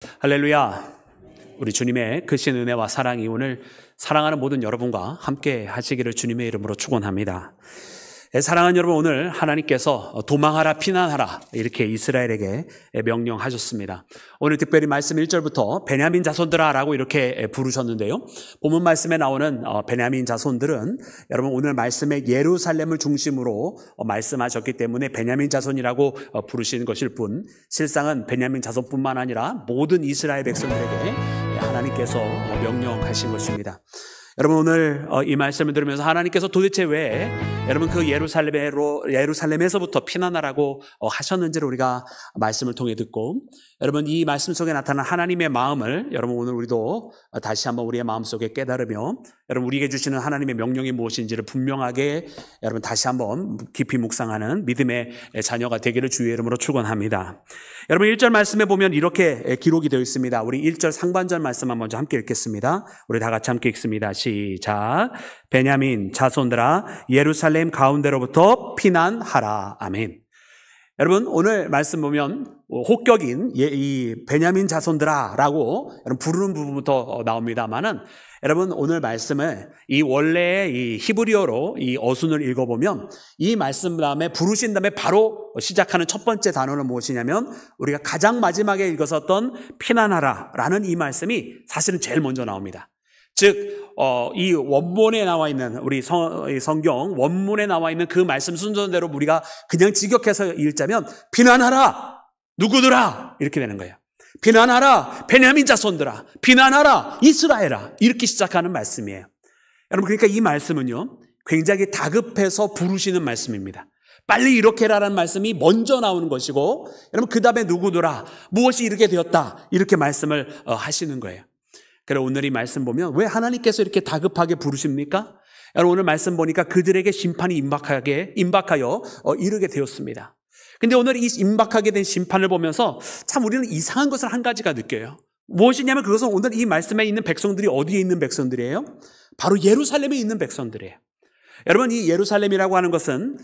할렐루야. 우리 주님의 크신 은혜와 사랑이 오늘 사랑하는 모든 여러분과 함께 하시기를 주님의 이름으로 축원합니다. 사랑하는 여러분, 오늘 하나님께서 도망하라 피난하라 이렇게 이스라엘에게 명령하셨습니다. 오늘 특별히 말씀 1절부터 베냐민 자손들아 라고 이렇게 부르셨는데요, 본문 말씀에 나오는 베냐민 자손들은 여러분 오늘 말씀에 예루살렘을 중심으로 말씀하셨기 때문에 베냐민 자손이라고 부르시는 것일 뿐, 실상은 베냐민 자손뿐만 아니라 모든 이스라엘 백성들에게 하나님께서 명령하신 것입니다. 여러분 오늘 이 말씀을 들으면서 하나님께서 도대체 왜 여러분 그 예루살렘에서부터 피난하라고 하셨는지를 우리가 말씀을 통해 듣고, 여러분 이 말씀 속에 나타난 하나님의 마음을 여러분 오늘 우리도 다시 한번 우리의 마음속에 깨달으며 여러분 우리에게 주시는 하나님의 명령이 무엇인지를 분명하게 여러분 다시 한번 깊이 묵상하는 믿음의 자녀가 되기를 주의 이름으로 축원합니다. 여러분 1절 말씀에 보면 이렇게 기록이 되어 있습니다. 우리 1절 상반절 말씀만 먼저 함께 읽겠습니다. 우리 다 같이 함께 읽습니다. 시작. 베냐민 자손들아 예루살렘 가운데로부터 피난하라. 아멘. 여러분 오늘 말씀 보면 혹격인 이 베냐민 자손들아 라고 부르는 부분부터 나옵니다만은, 여러분 오늘 말씀을 이 원래의 이 히브리어로 이 어순을 읽어보면 이 말씀 다음에 부르신 다음에 바로 시작하는 첫 번째 단어는 무엇이냐면 우리가 가장 마지막에 읽었었던 피난하라 라는 이 말씀이 사실은 제일 먼저 나옵니다. 즉 이 원문에 나와 있는 우리 성경 원문에 나와 있는 그 말씀 순서대로 우리가 그냥 직역해서 읽자면 피난하라 누구들아 이렇게 되는 거예요. 피난하라 베냐민 자손들아, 피난하라 이스라엘아, 이렇게 시작하는 말씀이에요. 여러분 그러니까 이 말씀은요 굉장히 다급해서 부르시는 말씀입니다. 빨리 이렇게 해라라는 말씀이 먼저 나오는 것이고, 여러분 그 다음에 누구들아 무엇이 이렇게 되었다 이렇게 말씀을 하시는 거예요. 그래서 오늘 이 말씀 보면 왜 하나님께서 이렇게 다급하게 부르십니까? 여러분 오늘 말씀 보니까 그들에게 심판이 임박하여 이르게 되었습니다. 근데 오늘 이 임박하게 된 심판을 보면서 참 우리는 이상한 것을 한 가지가 느껴요. 무엇이냐면 그것은 오늘 이 말씀에 있는 백성들이 어디에 있는 백성들이에요? 바로 예루살렘에 있는 백성들이에요. 여러분 이 예루살렘이라고 하는 것은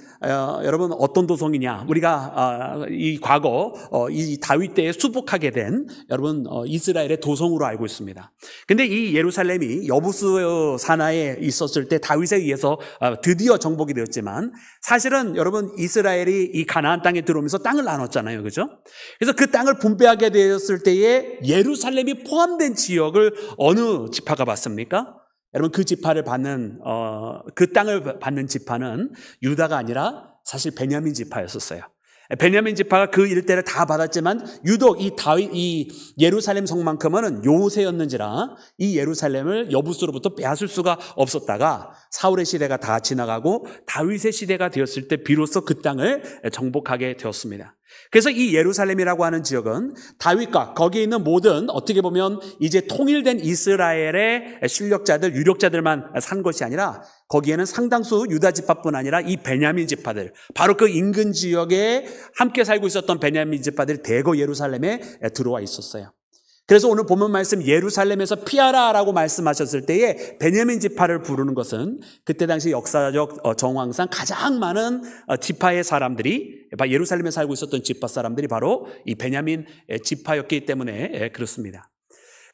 여러분 어떤 도성이냐, 우리가 이 과거 이 다윗 때에 수복하게 된 여러분 이스라엘의 도성으로 알고 있습니다. 근데 이 예루살렘이 여부스 산하에 있었을 때 다윗에 의해서 드디어 정복이 되었지만, 사실은 여러분 이스라엘이 이 가나안 땅에 들어오면서 땅을 나눴잖아요, 그죠? 그래서 그 땅을 분배하게 되었을 때에 예루살렘이 포함된 지역을 어느 지파가 받습니까? 여러분 그 지파를 받는 그 땅을 받는 지파는 유다가 아니라 사실 베냐민 지파였었어요. 베냐민 지파가 그 일대를 다 받았지만 유독 이 예루살렘 성만큼은 요새였는지라 이 예루살렘을 여부스로부터 빼앗을 수가 없었다가 사울의 시대가 다 지나가고 다윗의 시대가 되었을 때 비로소 그 땅을 정복하게 되었습니다. 그래서 이 예루살렘이라고 하는 지역은 다윗과 거기에 있는 모든 어떻게 보면 이제 통일된 이스라엘의 실력자들, 유력자들만 산 것이 아니라 거기에는 상당수 유다 지파뿐 아니라 이 베냐민 지파들, 바로 그 인근 지역에 함께 살고 있었던 베냐민 지파들이 대거 예루살렘에 들어와 있었어요. 그래서 오늘 본문 말씀 예루살렘에서 피하라라고 말씀하셨을 때에 베냐민 지파를 부르는 것은 그때 당시 역사적 정황상 가장 많은 지파의 사람들이, 예루살렘에 살고 있었던 지파 사람들이 바로 이 베냐민 지파였기 때문에 그렇습니다.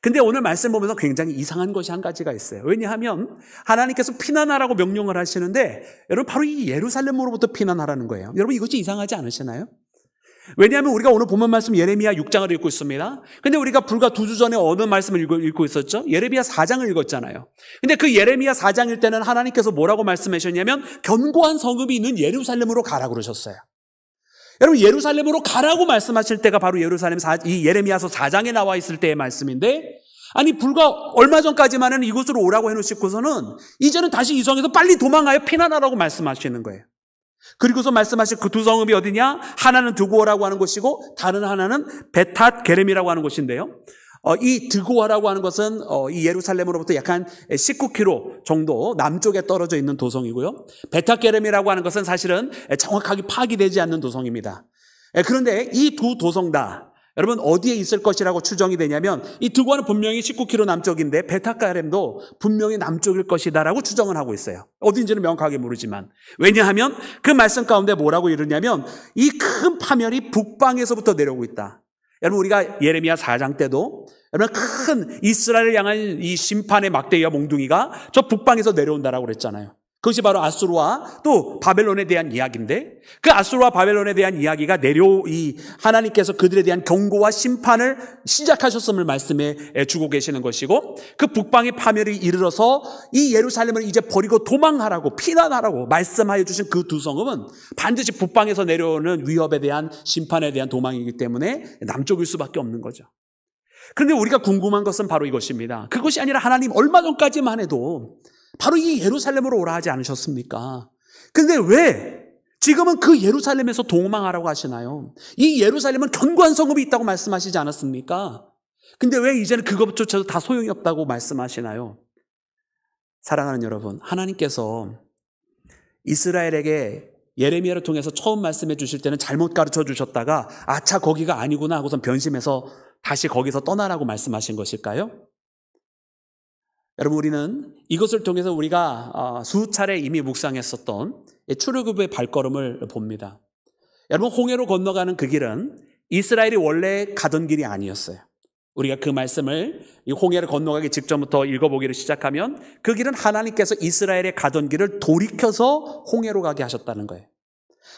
근데 오늘 말씀 보면서 굉장히 이상한 것이 한 가지가 있어요. 왜냐하면 하나님께서 피난하라고 명령을 하시는데 여러분 바로 이 예루살렘으로부터 피난하라는 거예요. 여러분 이것이 이상하지 않으시나요? 왜냐하면 우리가 오늘 본문 말씀 예레미야 6장을 읽고 있습니다. 근데 우리가 불과 2주 전에 어느 말씀을 읽고 있었죠? 예레미야 4장을 읽었잖아요. 근데 그 예레미야 4장일 때는 하나님께서 뭐라고 말씀하셨냐면 견고한 성읍이 있는 예루살렘으로 가라고 그러셨어요. 여러분 예루살렘으로 가라고 말씀하실 때가 바로 이 예레미야서 4장에 나와 있을 때의 말씀인데, 아니 불과 얼마 전까지만은 이곳으로 오라고 해놓으시고서는 이제는 다시 이 성에서 빨리 도망가요 피난하라고 말씀하시는 거예요. 그리고서 말씀하신 그 두 성읍이 어디냐? 하나는 드고아라고 하는 곳이고 다른 하나는 베탓 게렘이라고 하는 곳인데요, 이 드고아라고 하는 것은 이 예루살렘으로부터 약 한 19km 정도 남쪽에 떨어져 있는 도성이고요, 베탓 게렘이라고 하는 것은 사실은 정확하게 파악이 되지 않는 도성입니다. 그런데 이 두 도성 다 여러분 어디에 있을 것이라고 추정이 되냐면, 이 드고아는 분명히 19km 남쪽인데 베탓 게렘도 분명히 남쪽일 것이다라고 추정을 하고 있어요. 어딘지는 명확하게 모르지만, 왜냐하면 그 말씀 가운데 뭐라고 이르냐면 이 큰 파멸이 북방에서부터 내려오고 있다. 여러분 우리가 예레미야 4장 때도 여러분 큰 이스라엘을 향한 이 심판의 막대기와 몽둥이가 저 북방에서 내려온다라고 그랬잖아요. 그것이 바로 아수르와 또 바벨론에 대한 이야기인데 그 아수르와 바벨론에 대한 이야기가 하나님께서 그들에 대한 경고와 심판을 시작하셨음을 말씀해 주고 계시는 것이고 그 북방의 파멸이 이르러서 이 예루살렘을 이제 버리고 도망하라고 피난하라고 말씀하여 주신 그 두 성읍은 반드시 북방에서 내려오는 위협에 대한 심판에 대한 도망이기 때문에 남쪽일 수밖에 없는 거죠. 그런데 우리가 궁금한 것은 바로 이것입니다. 그것이 아니라 하나님 얼마 전까지만 해도 바로 이 예루살렘으로 오라 하지 않으셨습니까? 근데 왜 지금은 그 예루살렘에서 도망하라고 하시나요? 이 예루살렘은 견고한 성읍이 있다고 말씀하시지 않았습니까? 근데 왜 이제는 그것조차도 다 소용이 없다고 말씀하시나요? 사랑하는 여러분, 하나님께서 이스라엘에게 예레미야를 통해서 처음 말씀해 주실 때는 잘못 가르쳐 주셨다가 아차 거기가 아니구나 하고선 변심해서 다시 거기서 떠나라고 말씀하신 것일까요? 여러분 우리는 이것을 통해서 우리가 수차례 이미 묵상했었던 출애굽의 발걸음을 봅니다. 여러분 홍해로 건너가는 그 길은 이스라엘이 원래 가던 길이 아니었어요. 우리가 그 말씀을 이 홍해를 건너가기 직전부터 읽어보기를 시작하면 그 길은 하나님께서 이스라엘의 가던 길을 돌이켜서 홍해로 가게 하셨다는 거예요.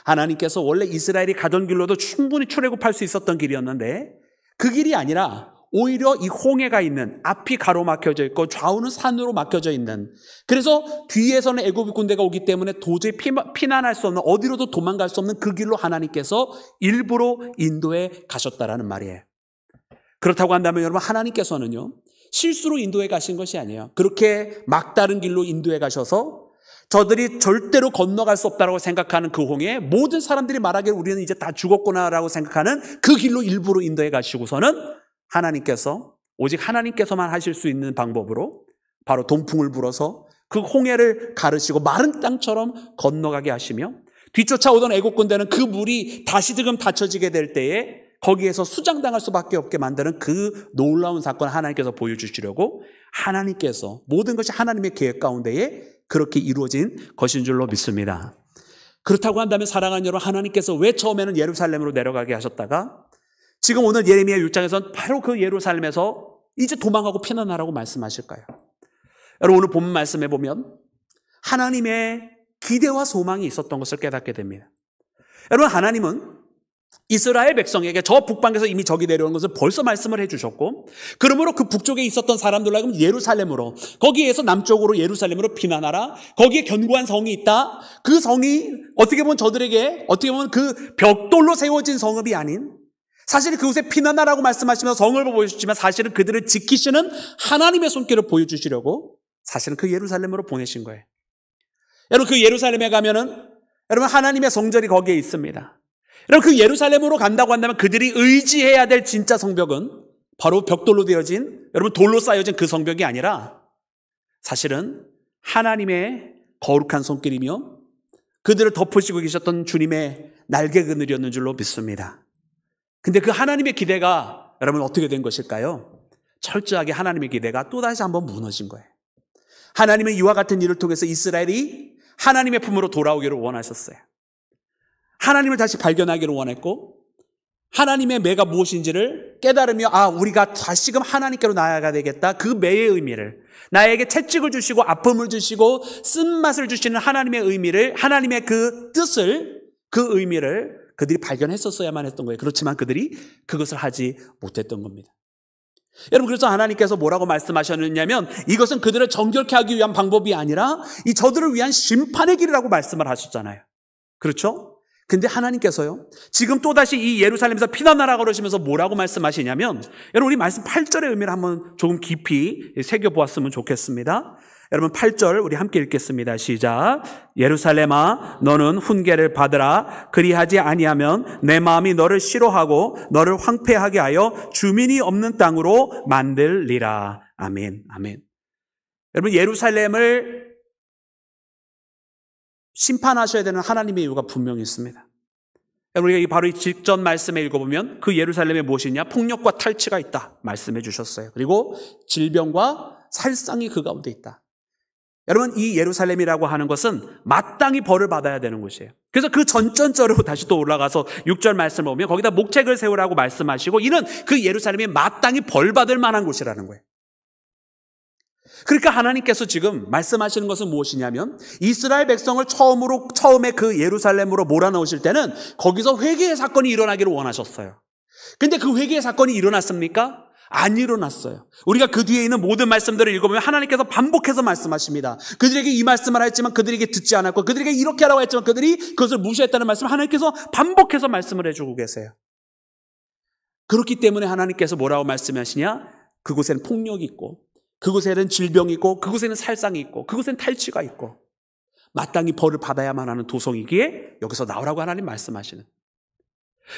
하나님께서 원래 이스라엘이 가던 길로도 충분히 출애굽할 수 있었던 길이었는데 그 길이 아니라 오히려 이 홍해가 있는 앞이 가로막혀져 있고 좌우는 산으로 막혀져 있는 그래서 뒤에서는 애굽 군대가 오기 때문에 도저히 피난할 수 없는 어디로도 도망갈 수 없는 그 길로 하나님께서 일부러 인도에 가셨다라는 말이에요. 그렇다고 한다면 여러분 하나님께서는요 실수로 인도에 가신 것이 아니에요. 그렇게 막다른 길로 인도에 가셔서 저들이 절대로 건너갈 수 없다고 생각하는 그 홍해 모든 사람들이 말하기를 우리는 이제 다 죽었구나라고 생각하는 그 길로 일부러 인도에 가시고서는 하나님께서 오직 하나님께서만 하실 수 있는 방법으로 바로 동풍을 불어서 그 홍해를 가르시고 마른 땅처럼 건너가게 하시며 뒤쫓아오던 애국 군대는 그 물이 다시 지금 닫혀지게 될 때에 거기에서 수장당할 수밖에 없게 만드는 그 놀라운 사건을 하나님께서 보여주시려고 하나님께서 모든 것이 하나님의 계획 가운데에 그렇게 이루어진 것인 줄로 믿습니다. 그렇다고 한다면 사랑하는 여러분 하나님께서 왜 처음에는 예루살렘으로 내려가게 하셨다가 지금 오늘 예레미야 6장에서는 바로 그 예루살렘에서 이제 도망하고 피난하라고 말씀하실까요? 여러분 오늘 본 말씀에 보면 하나님의 기대와 소망이 있었던 것을 깨닫게 됩니다. 여러분 하나님은 이스라엘 백성에게 저 북방에서 이미 적이 내려온 것을 벌써 말씀을 해주셨고 그러므로 그 북쪽에 있었던 사람들로 하여금 예루살렘으로 거기에서 남쪽으로 예루살렘으로 피난하라. 거기에 견고한 성이 있다. 그 성이 어떻게 보면 저들에게 어떻게 보면 그 벽돌로 세워진 성읍이 아닌 사실 그곳에 피난하라고 말씀하시면서 성을 보여주시지만 사실은 그들을 지키시는 하나님의 손길을 보여주시려고 사실은 그 예루살렘으로 보내신 거예요. 여러분 그 예루살렘에 가면은 여러분 하나님의 성전이 거기에 있습니다. 여러분 그 예루살렘으로 간다고 한다면 그들이 의지해야 될 진짜 성벽은 바로 벽돌로 되어진 여러분 돌로 쌓여진 그 성벽이 아니라 사실은 하나님의 거룩한 손길이며 그들을 덮으시고 계셨던 주님의 날개 그늘이었는 줄로 믿습니다. 근데 그 하나님의 기대가 여러분 어떻게 된 것일까요? 철저하게 하나님의 기대가 또다시 한번 무너진 거예요. 하나님은 이와 같은 일을 통해서 이스라엘이 하나님의 품으로 돌아오기를 원하셨어요. 하나님을 다시 발견하기를 원했고 하나님의 매가 무엇인지를 깨달으며 우리가 다시금 하나님께로 나아가야 되겠다. 그 매의 의미를 나에게 채찍을 주시고 아픔을 주시고 쓴맛을 주시는 하나님의 의미를 하나님의 그 뜻을 그 의미를 그들이 발견했었어야만 했던 거예요. 그렇지만 그들이 그것을 하지 못했던 겁니다. 여러분 그래서 하나님께서 뭐라고 말씀하셨느냐면 이것은 그들을 정결케 하기 위한 방법이 아니라 이 저들을 위한 심판의 길이라고 말씀을 하셨잖아요. 그렇죠? 근데 하나님께서요 지금 또다시 이 예루살렘에서 피난하라고 그러시면서 뭐라고 말씀하시냐면 여러분 우리 말씀 8절의 의미를 한번 조금 깊이 새겨보았으면 좋겠습니다. 여러분 8절 우리 함께 읽겠습니다. 시작. 예루살렘아 너는 훈계를 받으라. 그리하지 아니하면 내 마음이 너를 싫어하고 너를 황폐하게 하여 주민이 없는 땅으로 만들리라. 아멘. 아멘. 여러분 예루살렘을 심판하셔야 되는 하나님의 이유가 분명히 있습니다. 여러분 우리가 바로 이 직전 말씀에 읽어보면 그 예루살렘에 무엇이냐? 폭력과 탈취가 있다 말씀해 주셨어요. 그리고 질병과 살상이 그 가운데 있다. 여러분, 이 예루살렘이라고 하는 것은 마땅히 벌을 받아야 되는 곳이에요. 그래서 그 전전절로 다시 또 올라가서 6절 말씀을 보면 거기다 목책을 세우라고 말씀하시고, 이는 그 예루살렘이 마땅히 벌 받을 만한 곳이라는 거예요. 그러니까 하나님께서 지금 말씀하시는 것은 무엇이냐면, 이스라엘 백성을 처음에 그 예루살렘으로 몰아넣으실 때는 거기서 회개의 사건이 일어나기를 원하셨어요. 근데 그 회개의 사건이 일어났습니까? 안 일어났어요. 우리가 그 뒤에 있는 모든 말씀들을 읽어보면 하나님께서 반복해서 말씀하십니다. 그들에게 이 말씀을 하였지만 그들에게 듣지 않았고, 그들에게 이렇게 하라고 했지만 그들이 그것을 무시했다는 말씀을 하나님께서 반복해서 말씀을 해주고 계세요. 그렇기 때문에 하나님께서 뭐라고 말씀하시냐? 그곳에는 폭력이 있고, 그곳에는 질병이 있고, 그곳에는 살상이 있고, 그곳에는 탈취가 있고, 마땅히 벌을 받아야만 하는 도성이기에 여기서 나오라고 하나님 말씀하시는.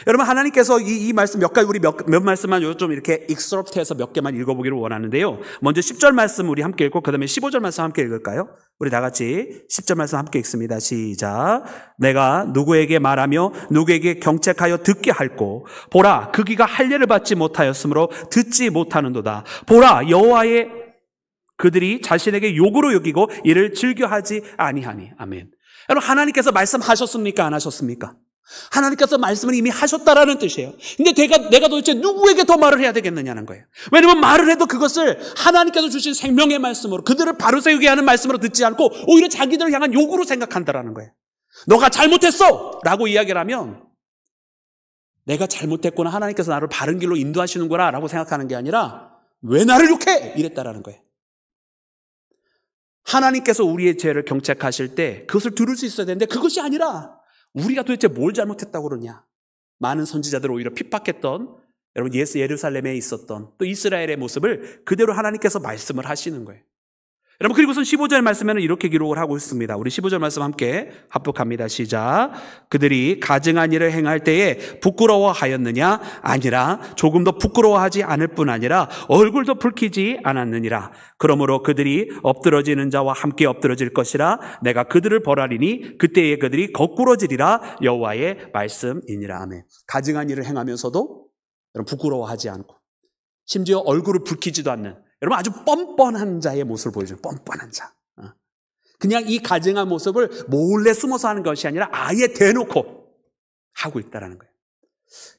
여러분, 하나님께서 이 말씀 몇 가지, 우리 몇 말씀만 좀 이렇게 익스럽트해서 몇 개만 읽어보기를 원하는데요. 먼저 10절 말씀 우리 함께 읽고, 그 다음에 15절 말씀 함께 읽을까요? 우리 다 같이 10절 말씀 함께 읽습니다. 시작. 내가 누구에게 말하며 누구에게 경책하여 듣게 할꼬. 보라, 그 귀가 할례를 받지 못하였으므로 듣지 못하는도다. 보라, 여호와의 그들이 자신에게 욕으로 여기고 이를 즐겨하지 아니하니. 아멘. 여러분, 하나님께서 말씀하셨습니까? 안 하셨습니까? 하나님께서 말씀을 이미 하셨다라는 뜻이에요. 근데 내가 도대체 누구에게 더 말을 해야 되겠느냐는 거예요. 왜냐면 말을 해도 그것을 하나님께서 주신 생명의 말씀으로, 그들을 바로 세우게 하는 말씀으로 듣지 않고 오히려 자기들을 향한 욕으로 생각한다라는 거예요. 너가 잘못했어! 라고 이야기를 하면 내가 잘못했구나, 하나님께서 나를 바른 길로 인도하시는구나 라고 생각하는 게 아니라 왜 나를 욕해? 이랬다라는 거예요. 하나님께서 우리의 죄를 경책하실 때 그것을 들을 수 있어야 되는데, 그것이 아니라 우리가 도대체 뭘 잘못했다고 그러냐. 많은 선지자들을 오히려 핍박했던, 여러분, 예루살렘에 있었던 또 이스라엘의 모습을 그대로 하나님께서 말씀을 하시는 거예요. 여러분, 그리고선 15절 말씀에는 이렇게 기록을 하고 있습니다. 우리 15절 말씀 함께 합독합니다. 시작. 그들이 가증한 일을 행할 때에 부끄러워하였느냐? 아니라 조금 더 부끄러워하지 않을 뿐 아니라 얼굴도 붉히지 않았느니라. 그러므로 그들이 엎드러지는 자와 함께 엎드러질 것이라. 내가 그들을 벌하리니 그때에 그들이 거꾸러지리라. 여호와의 말씀이니라. 아멘. 가증한 일을 행하면서도 여러분 부끄러워하지 않고, 심지어 얼굴을 붉히지도 않는, 여러분, 아주 뻔뻔한 자의 모습을 보여줘요. 뻔뻔한 자. 그냥 이 가증한 모습을 몰래 숨어서 하는 것이 아니라 아예 대놓고 하고 있다는 거예요.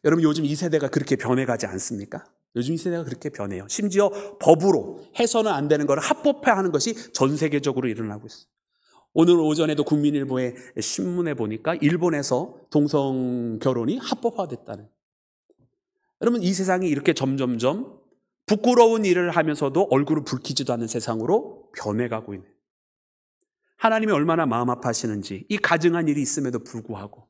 여러분, 요즘 이 세대가 그렇게 변해가지 않습니까? 요즘 이 세대가 그렇게 변해요. 심지어 법으로 해서는 안 되는 것을 합법화하는 것이 전 세계적으로 일어나고 있어요. 오늘 오전에도 국민일보의 신문에 보니까 일본에서 동성 결혼이 합법화됐다는. 여러분, 이 세상이 이렇게 점점점 부끄러운 일을 하면서도 얼굴을 붉히지도 않는 세상으로 변해가고 있는, 하나님이 얼마나 마음 아파하시는지, 이 가증한 일이 있음에도 불구하고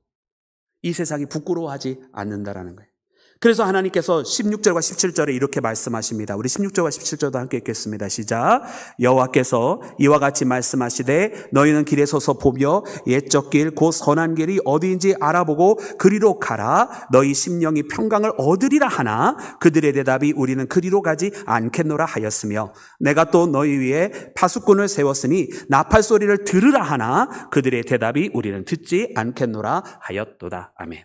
이 세상이 부끄러워하지 않는다라는 거예요. 그래서 하나님께서 16절과 17절에 이렇게 말씀하십니다. 우리 16절과 17절도 함께 읽겠습니다. 시작. 여호와께서 이와 같이 말씀하시되 너희는 길에 서서 보며 옛적 길 곧 선한 길이 어디인지 알아보고 그리로 가라. 너희 심령이 평강을 얻으리라 하나 그들의 대답이 우리는 그리로 가지 않겠노라 하였으며, 내가 또 너희 위에 파수꾼을 세웠으니 나팔 소리를 들으라 하나 그들의 대답이 우리는 듣지 않겠노라 하였도다. 아멘.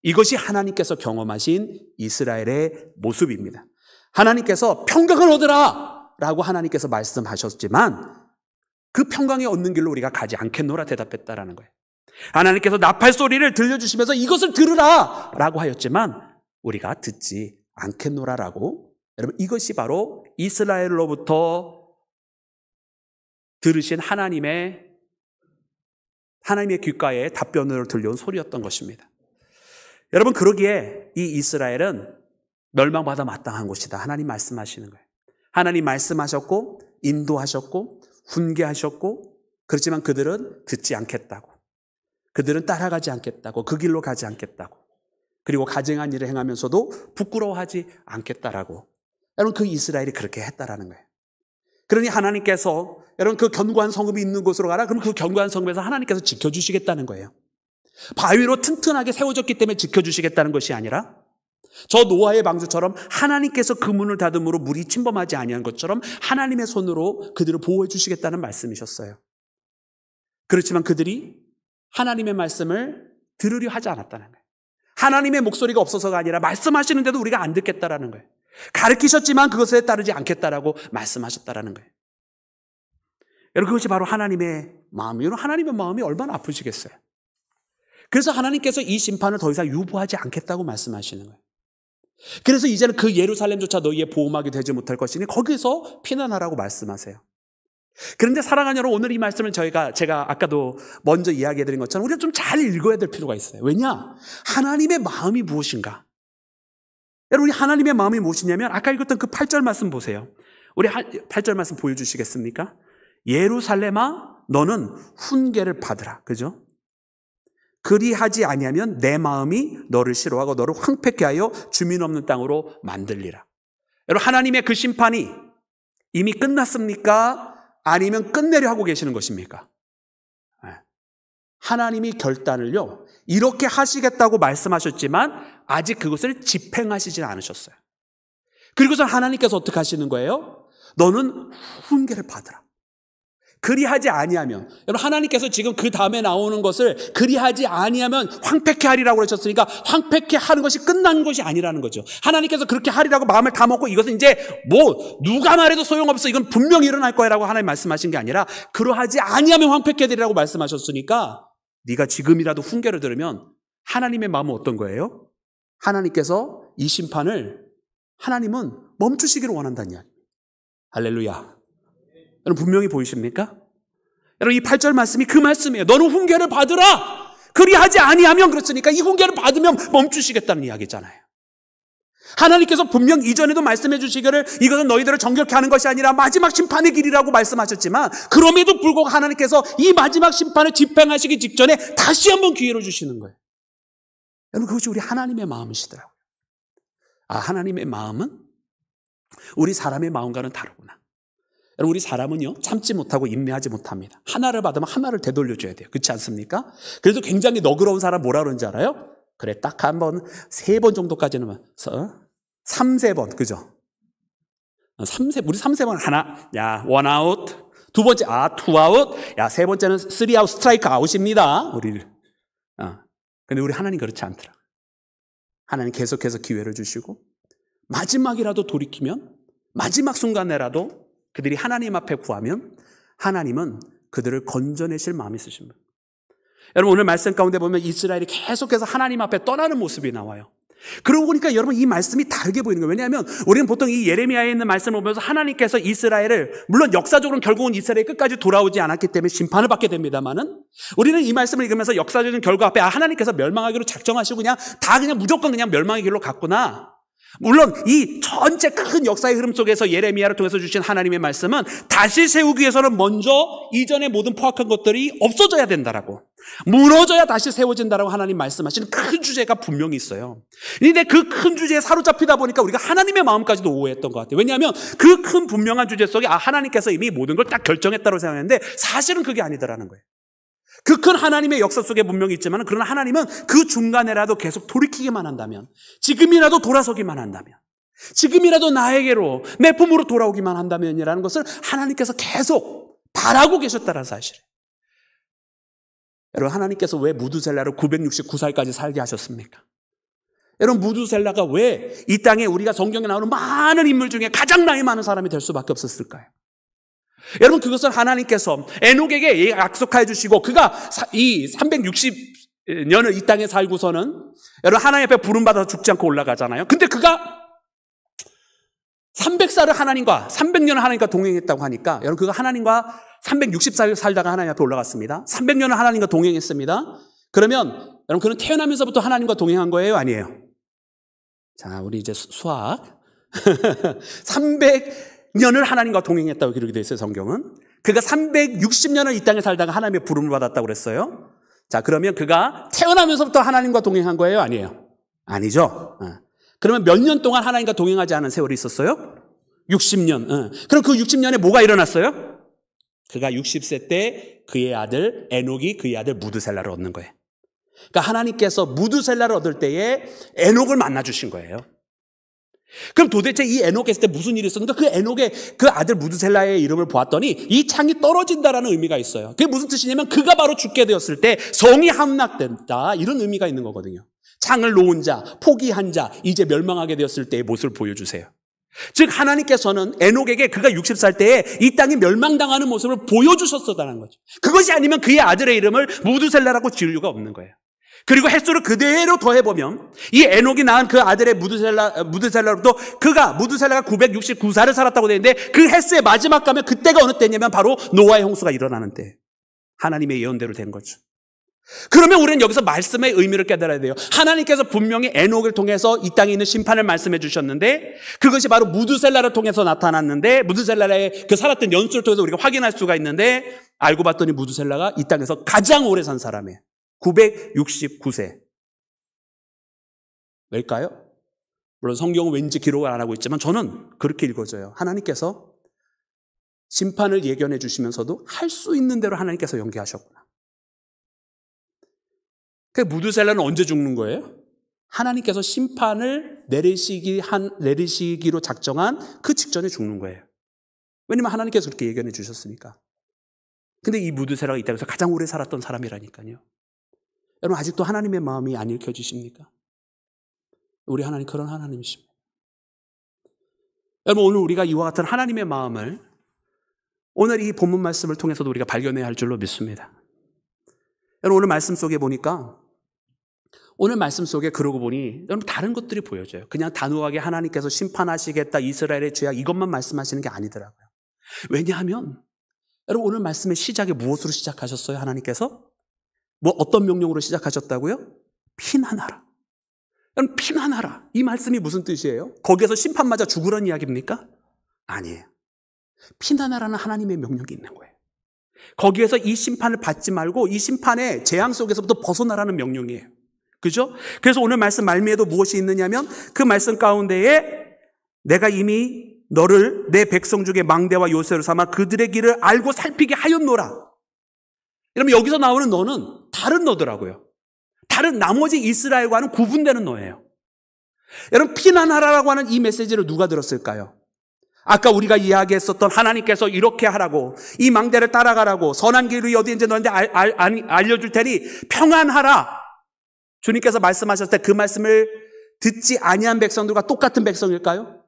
이것이 하나님께서 경험하신 이스라엘의 모습입니다. 하나님께서 평강을 얻으라 라고 하나님께서 말씀하셨지만 그 평강에 얻는 길로 우리가 가지 않겠노라 대답했다라는 거예요. 하나님께서 나팔 소리를 들려주시면서 이것을 들으라 라고 하였지만 우리가 듣지 않겠노라라고. 여러분, 이것이 바로 이스라엘로부터 들으신 하나님의 귓가에 답변으로 들려온 소리였던 것입니다. 여러분, 그러기에 이 이스라엘은 멸망받아 마땅한 곳이다. 하나님 말씀하시는 거예요. 하나님 말씀하셨고 인도하셨고 훈계하셨고, 그렇지만 그들은 듣지 않겠다고, 그들은 따라가지 않겠다고, 그 길로 가지 않겠다고, 그리고 가증한 일을 행하면서도 부끄러워하지 않겠다라고. 여러분, 그 이스라엘이 그렇게 했다라는 거예요. 그러니 하나님께서 여러분 그 견고한 성읍이 있는 곳으로 가라. 그럼 그 견고한 성읍에서 하나님께서 지켜주시겠다는 거예요. 바위로 튼튼하게 세워졌기 때문에 지켜주시겠다는 것이 아니라 저 노아의 방주처럼 하나님께서 그 문을 닫음으로 물이 침범하지 아니한 것처럼 하나님의 손으로 그들을 보호해 주시겠다는 말씀이셨어요. 그렇지만 그들이 하나님의 말씀을 들으려 하지 않았다는 거예요. 하나님의 목소리가 없어서가 아니라 말씀하시는데도 우리가 안 듣겠다라는 거예요. 가르치셨지만 그것에 따르지 않겠다라고 말씀하셨다라는 거예요. 여러분, 그것이 바로 하나님의 마음이에요. 하나님의 마음이 얼마나 아프시겠어요. 그래서 하나님께서 이 심판을 더 이상 유보하지 않겠다고 말씀하시는 거예요. 그래서 이제는 그 예루살렘조차 너희의 보호막이 되지 못할 것이니 거기서 피난하라고 말씀하세요. 그런데 사랑하는 여러분, 오늘 이 말씀을 제가 아까도 먼저 이야기해드린 것처럼 우리가 좀 잘 읽어야 될 필요가 있어요. 왜냐? 하나님의 마음이 무엇인가? 여러분, 우리 하나님의 마음이 무엇이냐면 아까 읽었던 그 8절 말씀 보세요. 우리 8절 말씀 보여주시겠습니까? 예루살렘아 너는 훈계를 받으라. 그죠? 그리하지 아니하면 내 마음이 너를 싫어하고 너를 황폐케 하여 주민 없는 땅으로 만들리라. 여러분, 하나님의 그 심판이 이미 끝났습니까? 아니면 끝내려 하고 계시는 것입니까? 하나님이 결단을요, 이렇게 하시겠다고 말씀하셨지만 아직 그것을 집행하시지 않으셨어요. 그리고서 하나님께서 어떻게 하시는 거예요? 너는 훈계를 받으라. 그리하지 아니하면, 여러분, 하나님께서 지금 그 다음에 나오는 것을 그리하지 아니하면 황폐케 하리라고 그러셨으니까 황폐케 하는 것이 끝난 것이 아니라는 거죠. 하나님께서 그렇게 하리라고 마음을 다 먹고 이것은 이제 누가 말해도 소용없어, 이건 분명히 일어날 거야라고 하나님 말씀하신 게 아니라 그러하지 아니하면 황폐케 되리라고 말씀하셨으니까 네가 지금이라도 훈계를 들으면 하나님의 마음은 어떤 거예요? 하나님께서 이 심판을 하나님은 멈추시기를 원한다는 이야기. 할렐루야. 여러분, 분명히 보이십니까? 여러분, 이 8절 말씀이 그 말씀이에요. 너는 훈계를 받으라. 그리하지 아니하면, 그렇으니까 이 훈계를 받으면 멈추시겠다는 이야기잖아요. 하나님께서 분명 이전에도 말씀해 주시기를 이것은 너희들을 정결케 하는 것이 아니라 마지막 심판의 길이라고 말씀하셨지만 그럼에도 불구하고 하나님께서 이 마지막 심판을 집행하시기 직전에 다시 한번 기회를 주시는 거예요. 여러분, 그것이 우리 하나님의 마음이시더라고요. 아, 하나님의 마음은 우리 사람의 마음과는 다르구나. 여러분, 우리 사람은요, 참지 못하고 인내하지 못합니다. 하나를 받으면 하나를 되돌려줘야 돼요. 그렇지 않습니까? 그래도 굉장히 너그러운 사람 뭐라 그러는지 알아요? 그래, 딱 한 번, 3번 정도까지는, 3, 4번, 그죠? 우리 3번 하나, 야, 1 아웃. 두 번째, 2 아웃. 야, 세 번째는 3 아웃, 스트라이크 아웃입니다. 근데 우리 하나님 그렇지 않더라. 하나님 계속해서 기회를 주시고, 마지막이라도 돌이키면, 마지막 순간에라도 그들이 하나님 앞에 구하면 하나님은 그들을 건져내실 마음이 있으신 분. 여러분, 오늘 말씀 가운데 보면 이스라엘이 계속해서 하나님 앞에 떠나는 모습이 나와요. 그러고 보니까 여러분, 이 말씀이 다르게 보이는 거예요. 왜냐하면 우리는 보통 이 예레미야에 있는 말씀을 보면서 하나님께서 이스라엘을, 물론 역사적으로는 결국은 이스라엘이 끝까지 돌아오지 않았기 때문에 심판을 받게 됩니다만은 우리는 이 말씀을 읽으면서 역사적인 결과 앞에 하나님께서 멸망하기로 작정하시고 그냥 무조건 멸망의 길로 갔구나. 물론 이 전체 큰 역사의 흐름 속에서 예레미야를 통해서 주신 하나님의 말씀은 다시 세우기 위해서는 먼저 이전의 모든 포악한 것들이 없어져야 된다라고, 무너져야 다시 세워진다라고 하나님 말씀하시는 큰 주제가 분명히 있어요. 그런데 그 큰 주제에 사로잡히다 보니까 우리가 하나님의 마음까지도 오해했던 것 같아요. 왜냐하면 그 큰 분명한 주제 속에 하나님께서 이미 모든 걸 딱 결정했다고 생각했는데 사실은 그게 아니더라는 거예요. 그 큰 하나님의 역사 속에 분명히 있지만 그러나 하나님은 그 중간에라도 계속 돌이키기만 한다면, 지금이라도 돌아서기만 한다면, 지금이라도 나에게로 내 품으로 돌아오기만 한다면이라는 것을 하나님께서 계속 바라고 계셨다는 사실이에요. 여러분, 하나님께서 왜 무두셀라를 969살까지 살게 하셨습니까? 여러분, 무두셀라가 왜 이 땅에 우리가 성경에 나오는 많은 인물 중에 가장 나이 많은 사람이 될 수밖에 없었을까요? 여러분, 그것은 하나님께서 에녹에게 약속해 주시고 그가 이 360년을 이 땅에 살고서는 여러분 하나님 앞에 부름받아서 죽지 않고 올라가잖아요. 근데 그가 300살을 300년을 하나님과 동행했다고 하니까 여러분, 그가 하나님과 360살 살다가 하나님 앞에 올라갔습니다. 300년을 하나님과 동행했습니다. 그러면 여러분, 그는 태어나면서부터 하나님과 동행한 거예요? 아니에요? 자, 우리 이제 수학 300년을 하나님과 동행했다고 기록이 되어 있어요, 성경은. 그가 360년을 이 땅에 살다가 하나님의 부름을 받았다고 그랬어요. 자, 그러면 그가 태어나면서부터 하나님과 동행한 거예요? 아니에요? 아니죠. 그러면 몇 년 동안 하나님과 동행하지 않은 세월이 있었어요? 60년. 그럼 그 60년에 뭐가 일어났어요? 그가 60세 때 그의 아들 에녹이 그의 아들 무드셀라를 얻는 거예요. 그러니까 하나님께서 무드셀라를 얻을 때에 에녹을 만나주신 거예요. 그럼 도대체 이 에녹 했을 때 무슨 일이 있었는가? 그 에녹의 그 아들 무드셀라의 이름을 보았더니 이 창이 떨어진다라는 의미가 있어요. 그게 무슨 뜻이냐면 그가 바로 죽게 되었을 때 성이 함락된다, 이런 의미가 있는 거거든요. 창을 놓은 자, 포기한 자, 이제 멸망하게 되었을 때의 모습을 보여주세요. 즉 하나님께서는 에녹에게 그가 60살 때에 이 땅이 멸망당하는 모습을 보여주셨다는 거죠. 그것이 아니면 그의 아들의 이름을 무두셀라라고 지을 이유가 없는 거예요. 그리고 횟수를 그대로 더해보면 이 에녹이 낳은 그 아들의 무두셀라로부터 무두셀라가 969살을 살았다고 되어 있는데 그 횟수의 마지막 가면 그때가 어느 때냐면 바로 노아의 홍수가 일어나는 때, 하나님의 예언대로 된 거죠. 그러면 우리는 여기서 말씀의 의미를 깨달아야 돼요. 하나님께서 분명히 에녹을 통해서 이 땅에 있는 심판을 말씀해 주셨는데 그것이 바로 무두셀라를 통해서 나타났는데 무두셀라의 그 살았던 연수를 통해서 우리가 확인할 수가 있는데 알고 봤더니 무두셀라가 이 땅에서 가장 오래 산 사람이에요. 969세. 왜일까요? 물론 성경은 왠지 기록을 안 하고 있지만 저는 그렇게 읽어져요. 하나님께서 심판을 예견해 주시면서도 할 수 있는 대로 하나님께서 연기하셨구나. 그 무두셀라는 언제 죽는 거예요? 하나님께서 심판을 내리시기로 작정한 그 직전에 죽는 거예요. 왜냐면 하나님께서 그렇게 예견해 주셨으니까. 근데 이 무두셀라가 이 땅에서 가장 오래 살았던 사람이라니까요. 여러분 아직도 하나님의 마음이 안 읽혀지십니까? 우리 하나님 그런 하나님이십니다. 여러분 오늘 우리가 이와 같은 하나님의 마음을 오늘 이 본문 말씀을 통해서도 우리가 발견해야 할 줄로 믿습니다. 여러분 오늘 말씀 속에 보니까 오늘 말씀 속에 그러고 보니 여러분 다른 것들이 보여져요. 그냥 단호하게 하나님께서 심판하시겠다 이스라엘의 죄악 이것만 말씀하시는 게 아니더라고요. 왜냐하면 여러분 오늘 말씀의 시작에 무엇으로 시작하셨어요? 하나님께서? 어떤 명령으로 시작하셨다고요? 피난하라. 여러분 피난하라. 이 말씀이 무슨 뜻이에요? 거기에서 심판 맞아 죽으라는 이야기입니까? 아니에요. 피난하라는 하나님의 명령이 있는 거예요. 거기에서 이 심판을 받지 말고 이 심판의 재앙 속에서부터 벗어나라는 명령이에요. 그죠? 그래서 오늘 말씀 말미에도 무엇이 있느냐면 그 말씀 가운데에 내가 이미 너를 내 백성 중에 망대와 요새로 삼아 그들의 길을 알고 살피게 하였노라. 여러분 여기서 나오는 너는 다른 너더라고요. 다른 나머지 이스라엘과는 구분되는 너예요. 여러분 피난하라고 하는 이 메시지를 누가 들었을까요? 아까 우리가 이야기했었던 하나님께서 이렇게 하라고 이 망대를 따라가라고 선한 길이 어디인지 너한테 알려줄 테니 평안하라. 주님께서 말씀하셨을 때 그 말씀을 듣지 아니한 백성들과 똑같은 백성일까요?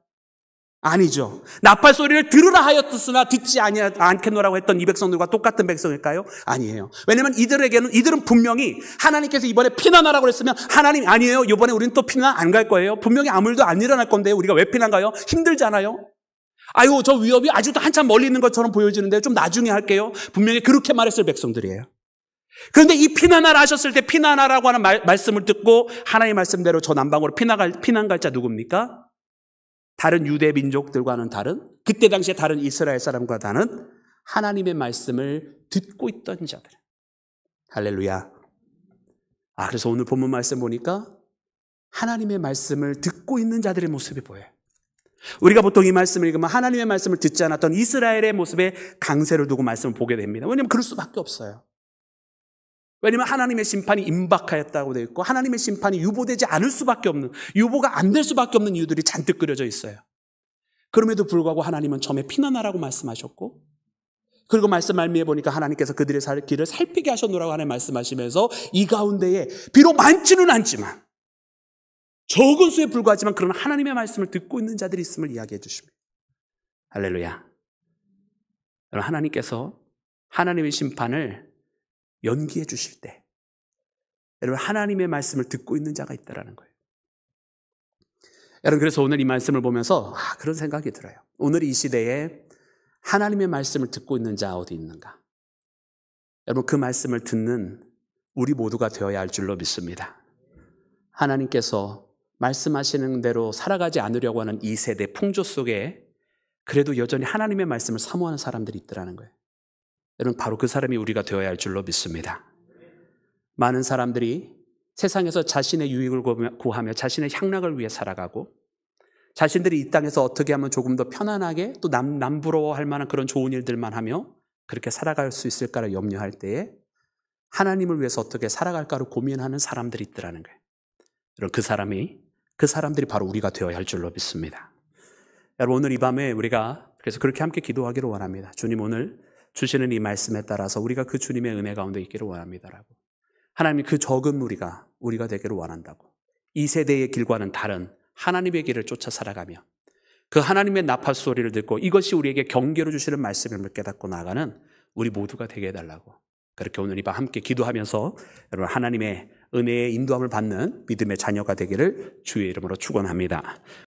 아니죠. 나팔 소리를 들으라 하였으나 듣지 않겠노라고 했던 이 백성들과 똑같은 백성일까요? 아니에요. 왜냐하면 이들은 분명히 하나님께서 이번에 피난하라고 했으면 하나님 아니에요. 이번에 우리는 또 피난 안 갈 거예요. 분명히 아무 일도 안 일어날 건데요. 우리가 왜 피난 가요? 힘들잖아요. 아유 저 위협이 아직도 한참 멀리 있는 것처럼 보여지는데 좀 나중에 할게요. 분명히 그렇게 말했을 백성들이에요. 그런데 이 피난하라 하셨을 때 피난하라고 하는 말씀을 듣고 하나님의 말씀대로 저 남방으로 피난 갈 자 누굽니까? 다른 유대 민족들과는 다른 그때 당시에 다른 이스라엘 사람과 다른 하나님의 말씀을 듣고 있던 자들. 할렐루야. 그래서 오늘 본문 말씀 보니까 하나님의 말씀을 듣고 있는 자들의 모습이 보여요. 우리가 보통 이 말씀을 읽으면 하나님의 말씀을 듣지 않았던 이스라엘의 모습에 강세를 두고 말씀을 보게 됩니다. 왜냐하면 그럴 수밖에 없어요. 왜냐하면 하나님의 심판이 임박하였다고 되어 있고 하나님의 심판이 유보되지 않을 수밖에 없는, 유보가 안 될 수밖에 없는 이유들이 잔뜩 그려져 있어요. 그럼에도 불구하고 하나님은 처음에 피난하라고 말씀하셨고 그리고 말씀 말미에 보니까 하나님께서 그들의 길을 살피게 하셨노라고 하나님 말씀하시면서 이 가운데에 비록 많지는 않지만 적은 수에 불과하지만 그런 하나님의 말씀을 듣고 있는 자들이 있음을 이야기해 주십니다. 할렐루야. 여러분 하나님께서 하나님의 심판을 연기해 주실 때 여러분 하나님의 말씀을 듣고 있는 자가 있다라는 거예요. 여러분 그래서 오늘 이 말씀을 보면서 그런 생각이 들어요. 오늘 이 시대에 하나님의 말씀을 듣고 있는 자 어디 있는가? 여러분 그 말씀을 듣는 우리 모두가 되어야 할 줄로 믿습니다. 하나님께서 말씀하시는 대로 살아가지 않으려고 하는 이 세대 풍조 속에 그래도 여전히 하나님의 말씀을 사모하는 사람들이 있더라는 거예요. 여러분 바로 그 사람이 우리가 되어야 할 줄로 믿습니다. 많은 사람들이 세상에서 자신의 유익을 구하며 자신의 향락을 위해 살아가고 자신들이 이 땅에서 어떻게 하면 조금 더 편안하게 또 남 부러워할 만한 그런 좋은 일들만 하며 그렇게 살아갈 수 있을까를 염려할 때에 하나님을 위해서 어떻게 살아갈까를 고민하는 사람들이 있더라는 거예요. 여러분 그 사람들이 바로 우리가 되어야 할 줄로 믿습니다. 여러분 오늘 이 밤에 우리가 그래서 그렇게 함께 기도하기를 원합니다. 주님 오늘 주시는 이 말씀에 따라서 우리가 그 주님의 은혜 가운데 있기를 원합니다라고. 하나님 그 적은 우리가 되기를 원한다고. 이 세대의 길과는 다른 하나님의 길을 쫓아 살아가며 그 하나님의 나팔 소리를 듣고 이것이 우리에게 경계로 주시는 말씀임을 깨닫고 나아가는 우리 모두가 되게 해달라고, 그렇게 오늘 이 밤 함께 기도하면서 여러분 하나님의 은혜의 인도함을 받는 믿음의 자녀가 되기를 주의 이름으로 축원합니다.